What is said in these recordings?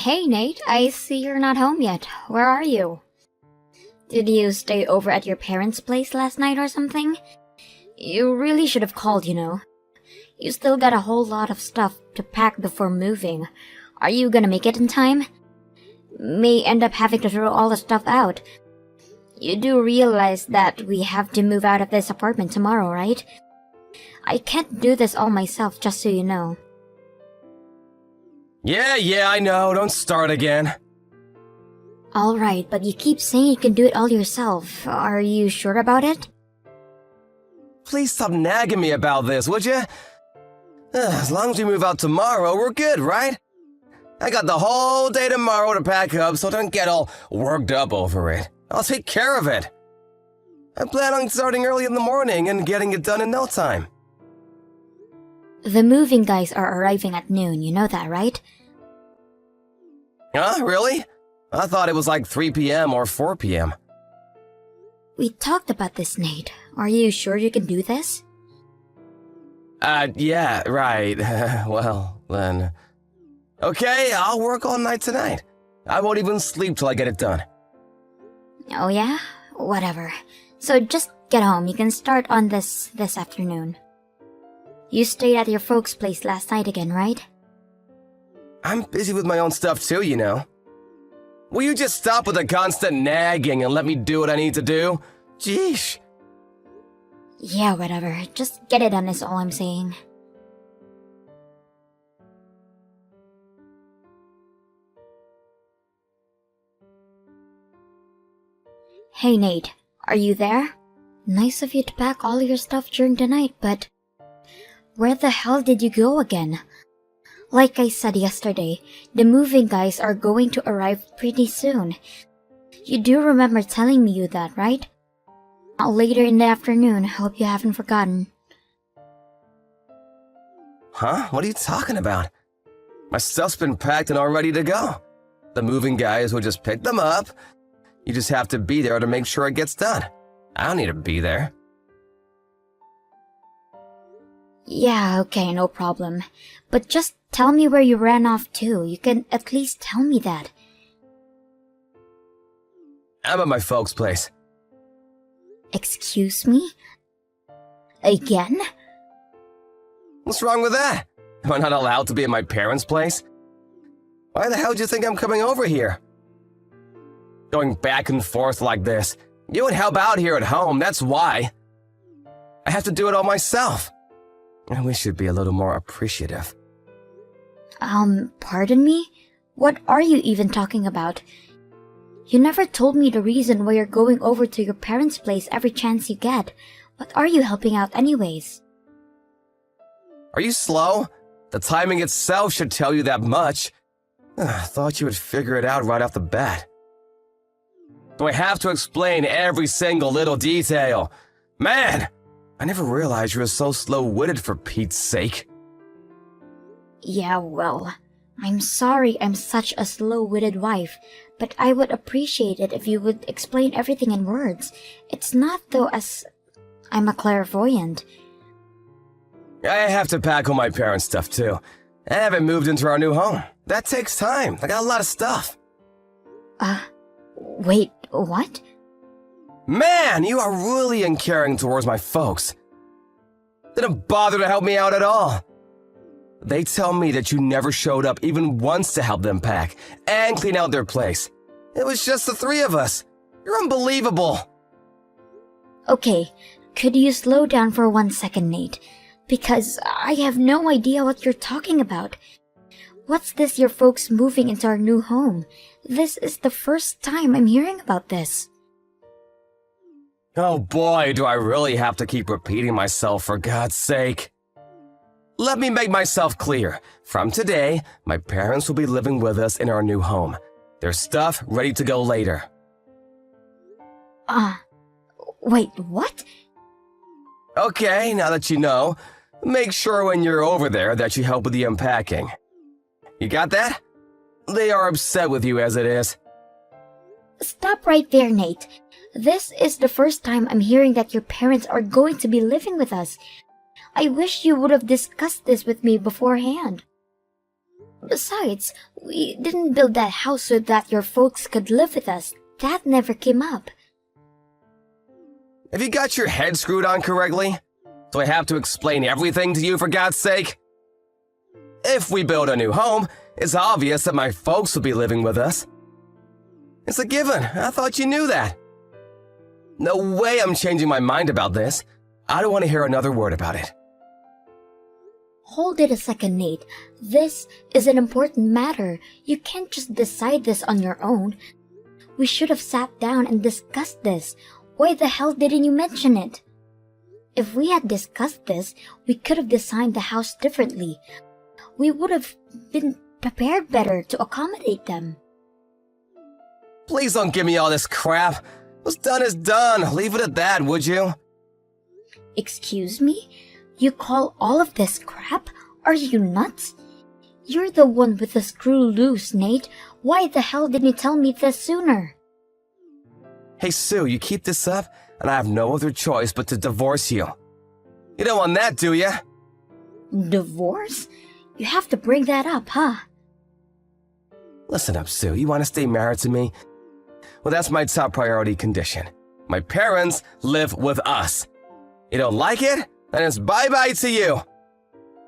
Hey Nate, I see you're not home yet. Where are you? Did you stay over at your parents' place last night or something? You really should have called, you know. You still got a whole lot of stuff to pack before moving. Are you gonna make it in time? May end up having to throw all the stuff out. You do realize that we have to move out of this apartment tomorrow, right? I can't do this all myself, just so you know. Yeah, I know. Don't start again. Alright, but you keep saying you can do it all yourself. Are you sure about it? Please stop nagging me about this, would you? As long as we move out tomorrow, we're good, right? I got the whole day tomorrow to pack up, so don't get all worked up over it. I'll take care of it. I plan on starting early in the morning and getting it done in no time. The moving guys are arriving at noon, you know that, right? Huh? Really? I thought it was like 3 p.m. or 4 p.m. We talked about this, Nate. Are you sure you can do this? Yeah, right. Well, then... Okay, I'll work all night tonight. I won't even sleep till I get it done. Oh yeah? Whatever. So just get home. You can start on this afternoon. You stayed at your folks' place last night again, right? I'm busy with my own stuff too, you know. Will you just stop with the constant nagging and let me do what I need to do? Jeesh. Yeah, whatever. Just get it done is all I'm saying. Hey Nate, are you there? Nice of you to pack all your stuff during the night, but... where the hell did you go again? Like I said yesterday, the moving guys are going to arrive pretty soon. You do remember telling me that, right? Later in the afternoon, hope you haven't forgotten. Huh? What are you talking about? My stuff's been packed and all ready to go. The moving guys will just pick them up. You just have to be there to make sure it gets done. I don't need to be there. Yeah, okay, no problem. But just tell me where you ran off to. You can at least tell me that. I'm at my folks' place. Excuse me? Again? What's wrong with that? Am I not allowed to be at my parents' place? Why the hell do you think I'm coming over here? Going back and forth like this. You would help out here at home, that's why. I have to do it all myself. I wish you'd be a little more appreciative. Pardon me? What are you even talking about? You never told me the reason why you're going over to your parents' place every chance you get. What are you helping out anyways? Are you slow? The timing itself should tell you that much. Thought you would figure it out right off the bat. Do I have to explain every single little detail? Man, I never realized you were so slow-witted for Pete's sake. Yeah, well, I'm sorry I'm such a slow-witted wife, but I would appreciate it if you would explain everything in words. It's not though as I'm a clairvoyant. I have to pack all my parents' stuff too. I haven't moved into our new home. That takes time. I got a lot of stuff. Wait, what? Man, you are really uncaring towards my folks. Didn't bother to help me out at all. They tell me that you never showed up even once to help them pack and clean out their place. It was just the three of us. You're unbelievable. Okay, could you slow down for 1 second, Nate? Because I have no idea what you're talking about. What's this your folks moving into our new home? This is the first time I'm hearing about this. Oh boy, do I really have to keep repeating myself for God's sake. Let me make myself clear. From today, my parents will be living with us in our new home. Their stuff ready to go later. Wait, what? Okay, now that you know, make sure when you're over there that you help with the unpacking. You got that? They are upset with you as it is. Stop right there, Nate. This is the first time I'm hearing that your parents are going to be living with us. I wish you would have discussed this with me beforehand. Besides, we didn't build that house so that your folks could live with us. That never came up. Have you got your head screwed on correctly? Do I have to explain everything to you for God's sake? If we build a new home, it's obvious that my folks will be living with us. It's a given. I thought you knew that. No way I'm changing my mind about this. I don't want to hear another word about it. Hold it a second, Nate. This is an important matter. You can't just decide this on your own. We should have sat down and discussed this. Why the hell didn't you mention it? If we had discussed this, we could have designed the house differently. We would have been prepared better to accommodate them. Please don't give me all this crap. What's done is done. Leave it at that, would you? Excuse me? You call all of this crap? Are you nuts? You're the one with the screw loose, Nate. Why the hell didn't you tell me this sooner? Hey, Sue, you keep this up, and I have no other choice but to divorce you. You don't want that, do you? Divorce? You have to bring that up, huh? Listen up, Sue. You want to stay married to me? Well, that's my top priority condition. My parents live with us. You don't like it? Then it's bye-bye to you.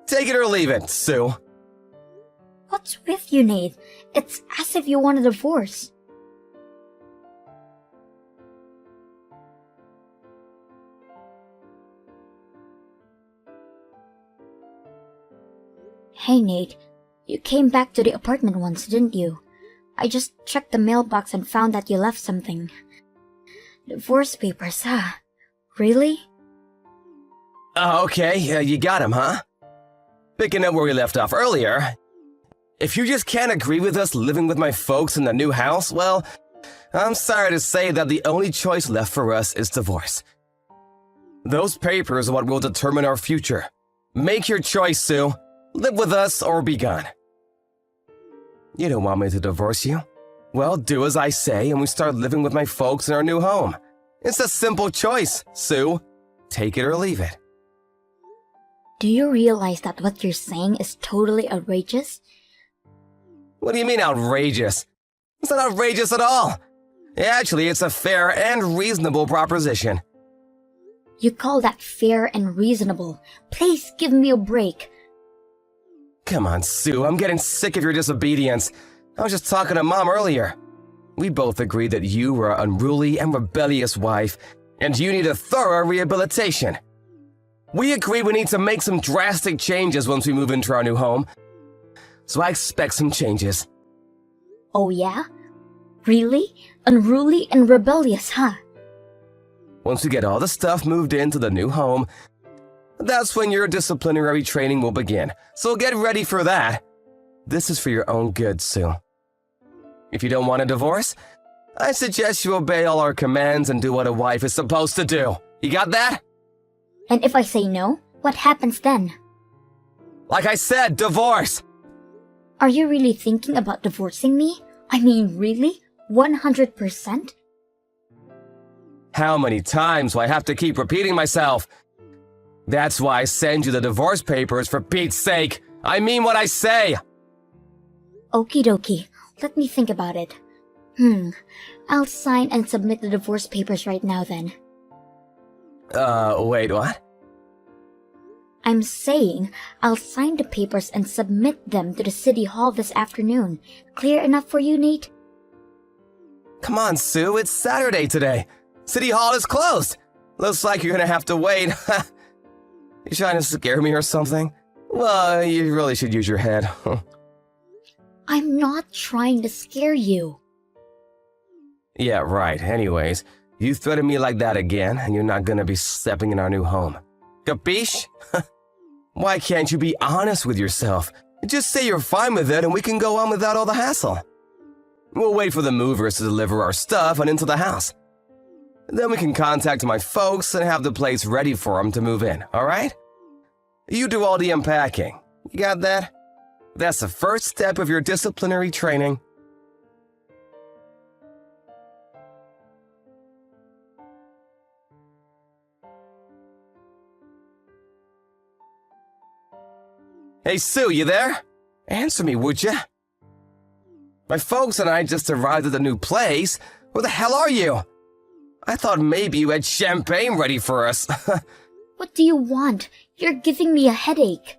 Take it or leave it, Sue. What's with you, Nate? It's as if you want a divorce. Hey, Nate. You came back to the apartment once, didn't you? I just checked the mailbox and found that you left something. Divorce papers, huh? Really? Oh, okay. You got him, huh? Picking up where we left off earlier. If you just can't agree with us living with my folks in the new house, well, I'm sorry to say that the only choice left for us is divorce. Those papers are what will determine our future. Make your choice, Sue. Live with us or be gone. You don't want me to divorce you? Well, do as I say and we start living with my folks in our new home. It's a simple choice, Sue. Take it or leave it. Do you realize that what you're saying is totally outrageous? What do you mean outrageous? It's not outrageous at all. Actually, it's a fair and reasonable proposition. You call that fair and reasonable? Please give me a break. Come on, Sue, I'm getting sick of your disobedience. I was just talking to Mom earlier. We both agreed that you were an unruly and rebellious wife, and you need a thorough rehabilitation. We agree we need to make some drastic changes once we move into our new home. So I expect some changes. Oh yeah? Really? Unruly and rebellious, huh? Once we get all the stuff moved into the new home, that's when your disciplinary training will begin. So get ready for that. This is for your own good, Sue. If you don't want a divorce, I suggest you obey all our commands and do what a wife is supposed to do. You got that? And if I say no, what happens then? Like I said, divorce! Are you really thinking about divorcing me? I mean, really? 100%? How many times do I have to keep repeating myself? That's why I send you the divorce papers, for Pete's sake. I mean what I say. Okie dokie. Let me think about it. I'll sign and submit the divorce papers right now then. Wait, what? I'm saying I'll sign the papers and submit them to the city hall this afternoon. Clear enough for you, Nate? Come on, Sue, it's Saturday today. City hall is closed. Looks like you're gonna have to wait. You trying to scare me or something? Well, you really should use your head. I'm not trying to scare you. Yeah, right. Anyways, you threaten me like that again, and you're not gonna be stepping in our new home. Capiche? Why can't you be honest with yourself? Just say you're fine with it and we can go on without all the hassle. We'll wait for the movers to deliver our stuff and into the house. Then we can contact my folks and have the place ready for them to move in, alright? You do all the unpacking. You got that? That's the first step of your disciplinary training. Hey, Sue, you there? Answer me, would you? My folks and I just arrived at the new place. Where the hell are you? I thought maybe you had champagne ready for us. What do you want? You're giving me a headache.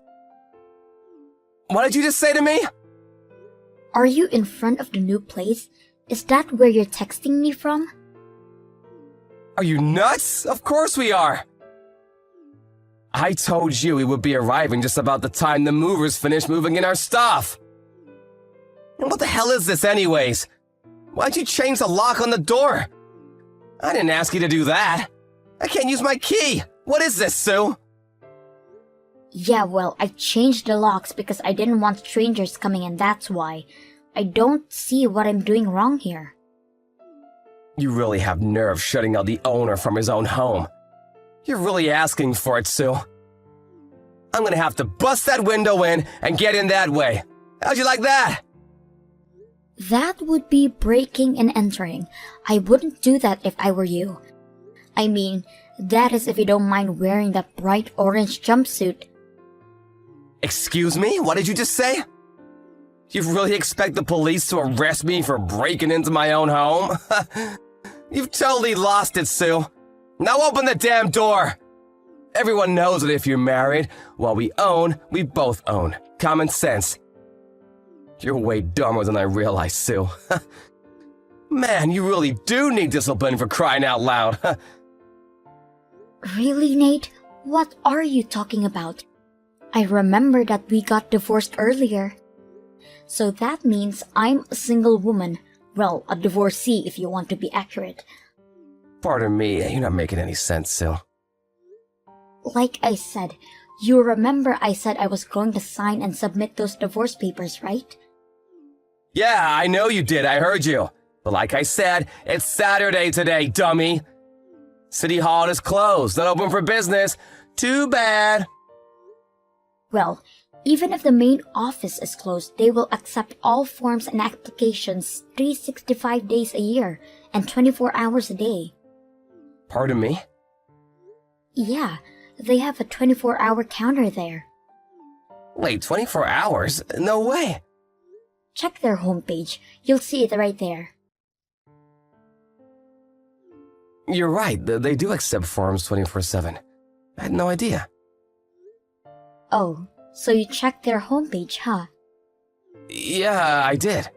What did you just say to me? Are you in front of the new place? Is that where you're texting me from? Are you nuts? Of course we are. I told you we would be arriving just about the time the movers finish moving in our stuff. And what the hell is this anyways? Why'd you change the lock on the door? I didn't ask you to do that. I can't use my key. What is this, Sue? Yeah, well, I changed the locks because I didn't want strangers coming in, that's why. I don't see what I'm doing wrong here. You really have nerve shutting out the owner from his own home. You're really asking for it, Sue. I'm gonna have to bust that window in and get in that way. How'd you like that? That would be breaking and entering. I wouldn't do that if I were you. I mean, that is if you don't mind wearing that bright orange jumpsuit. Excuse me? What did you just say? You really expect the police to arrest me for breaking into my own home? You've totally lost it, Sue. Now open the damn door! Everyone knows that if you're married, what we own, we both own. Common sense. You're way dumber than I realized, Sue. Man, you really do need discipline for crying out loud. Really, Nate? What are you talking about? I remember that we got divorced earlier. So that means I'm a single woman. Well, a divorcee if you want to be accurate. Pardon me, you're not making any sense, Sue. Like I said, you remember I said I was going to sign and submit those divorce papers, right? Yeah, I know you did, I heard you. But like I said, it's Saturday today, dummy. City Hall is closed, not open for business. Too bad. Well, even if the main office is closed, they will accept all forms and applications 365 days a year and 24 hours a day. Pardon me? Yeah, they have a 24-hour counter there. Wait, 24 hours? No way. Check their homepage. You'll see it right there. You're right, they do accept forms 24/7. I had no idea. Oh, so you checked their homepage, huh? Yeah, I did.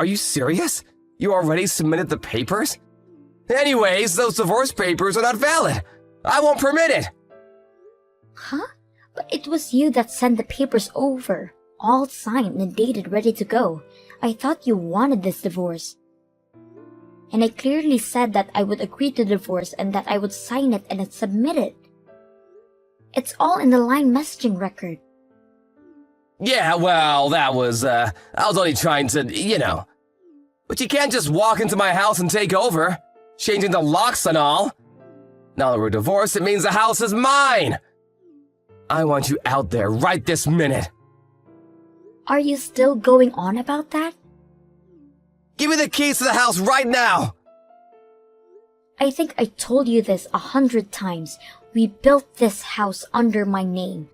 Are you serious? You already submitted the papers? Anyways, those divorce papers are not valid. I won't permit it. Huh? But it was you that sent the papers over, all signed and dated, ready to go. I thought you wanted this divorce. And I clearly said that I would agree to divorce and that I would sign it and submit it. It's all in the line messaging record. Yeah, well, I was only trying to, But you can't just walk into my house and take over, changing the locks and all. Now that we're divorced, it means the house is mine. I want you out there right this minute. Are you still going on about that? Give me the keys to the house right now. I think I told you this 100 times. We built this house under my name.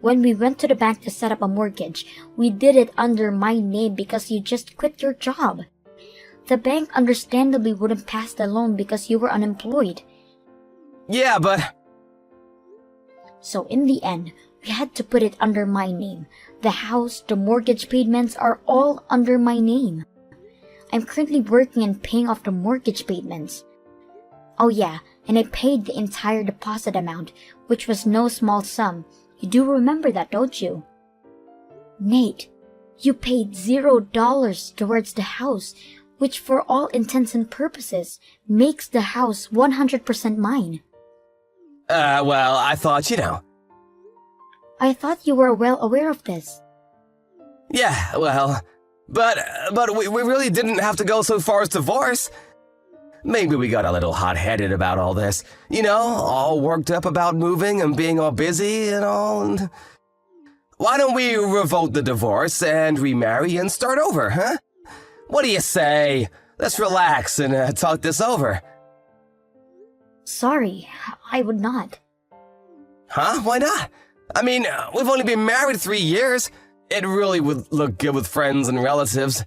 When we went to the bank to set up a mortgage, we did it under my name because you just quit your job. The bank understandably wouldn't pass the loan because you were unemployed. Yeah, but... So in the end, we had to put it under my name. The house, the mortgage payments are all under my name. I'm currently working and paying off the mortgage payments. Oh yeah, and I paid the entire deposit amount, which was no small sum. You do remember that, don't you? Nate, you paid $0 towards the house, which for all intents and purposes makes the house 100% mine. Well, I thought, I thought you were well aware of this. Yeah, well, but we really didn't have to go so far as divorce. Maybe we got a little hot-headed about all this, all worked up about moving and being all busy and all. And why don't we revoke the divorce and remarry and start over, huh? What do you say? Let's relax and talk this over. Sorry, I would not. Huh? Why not? I mean, we've only been married 3 years. It really would look good with friends and relatives.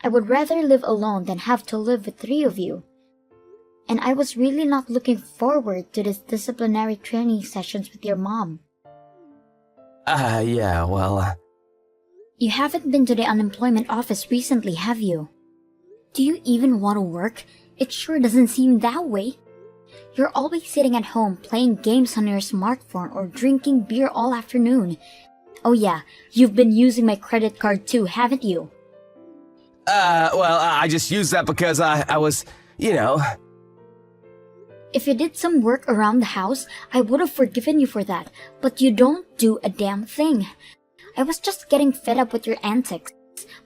I would rather live alone than have to live with three of you. And I was really not looking forward to this disciplinary training sessions with your mom. Yeah, well... You haven't been to the unemployment office recently, have you? Do you even want to work? It sure doesn't seem that way. You're always sitting at home playing games on your smartphone or drinking beer all afternoon. Oh yeah, you've been using my credit card too, haven't you? Well, I just used that because I was, you know... If you did some work around the house, I would have forgiven you for that, but you don't do a damn thing. I was just getting fed up with your antics.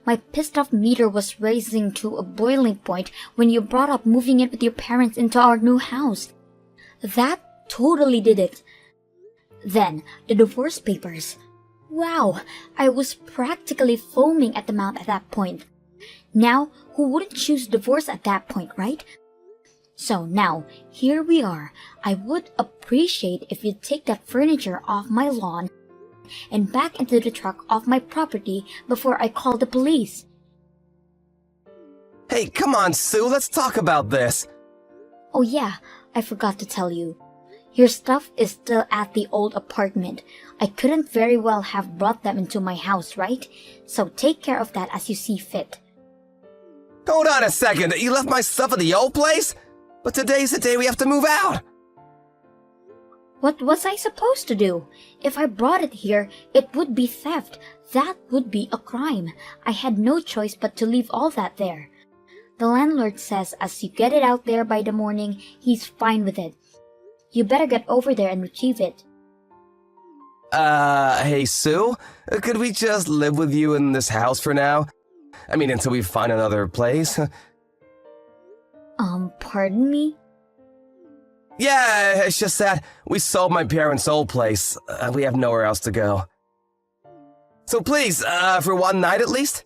My pissed off meter was rising to a boiling point when you brought up moving in with your parents into our new house. That totally did it. Then, the divorce papers. Wow, I was practically foaming at the mouth at that point. Now, who wouldn't choose divorce at that point, right? So now, here we are. I would appreciate if you'd take that furniture off my lawn and back into the truck off my property before I call the police. Hey, come on, Sue, let's talk about this. Oh yeah, I forgot to tell you. Your stuff is still at the old apartment. I couldn't very well have brought them into my house, right? So take care of that as you see fit. Hold on a second, you left my stuff at the old place? But today's the day we have to move out. What was I supposed to do? If I brought it here, it would be theft. That would be a crime. I had no choice but to leave all that there. The landlord says as you get it out there by the morning, he's fine with it. You better get over there and retrieve it. Hey Sue, could we just live with you in this house for now? I mean, until we find another place. Pardon me? Yeah, it's just that we sold my parents' old place. We have nowhere else to go. So please, for one night at least?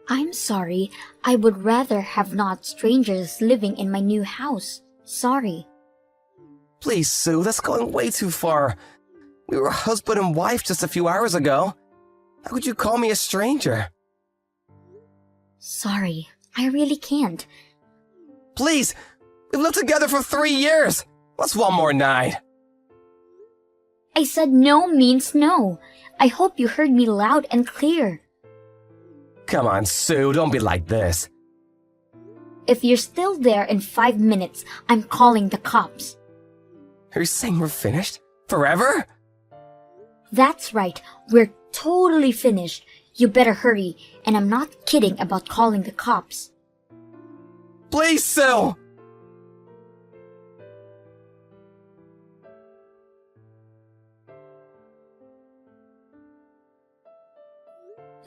I'm sorry. I would rather have not strangers living in my new house. Sorry. Please, Sue, that's going way too far. We were husband and wife just a few hours ago. How could you call me a stranger? Sorry, I really can't. Please, we've lived together for 3 years. What's one more night? I said no means no. I hope you heard me loud and clear. Come on, Sue, don't be like this. If you're still there in 5 minutes, I'm calling the cops. Are you saying we're finished? Forever? That's right, we're totally finished. You better hurry, and I'm not kidding about calling the cops. Please, Sue!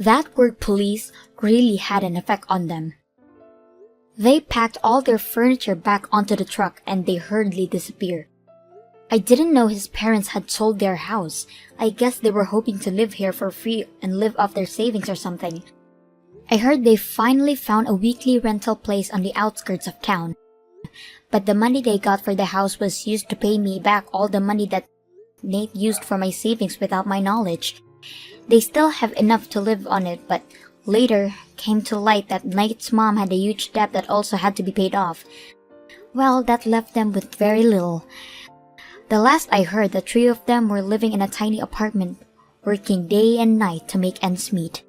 That word police really had an effect on them. They packed all their furniture back onto the truck and they hurriedly disappeared. I didn't know his parents had sold their house. I guess they were hoping to live here for free and live off their savings or something. I heard they finally found a weekly rental place on the outskirts of town. But the money they got for the house was used to pay me back all the money that Nate used for my savings without my knowledge. They still have enough to live on it, but later came to light that Nate's mom had a huge debt that also had to be paid off. Well, that left them with very little. The last I heard, the three of them were living in a tiny apartment, working day and night to make ends meet.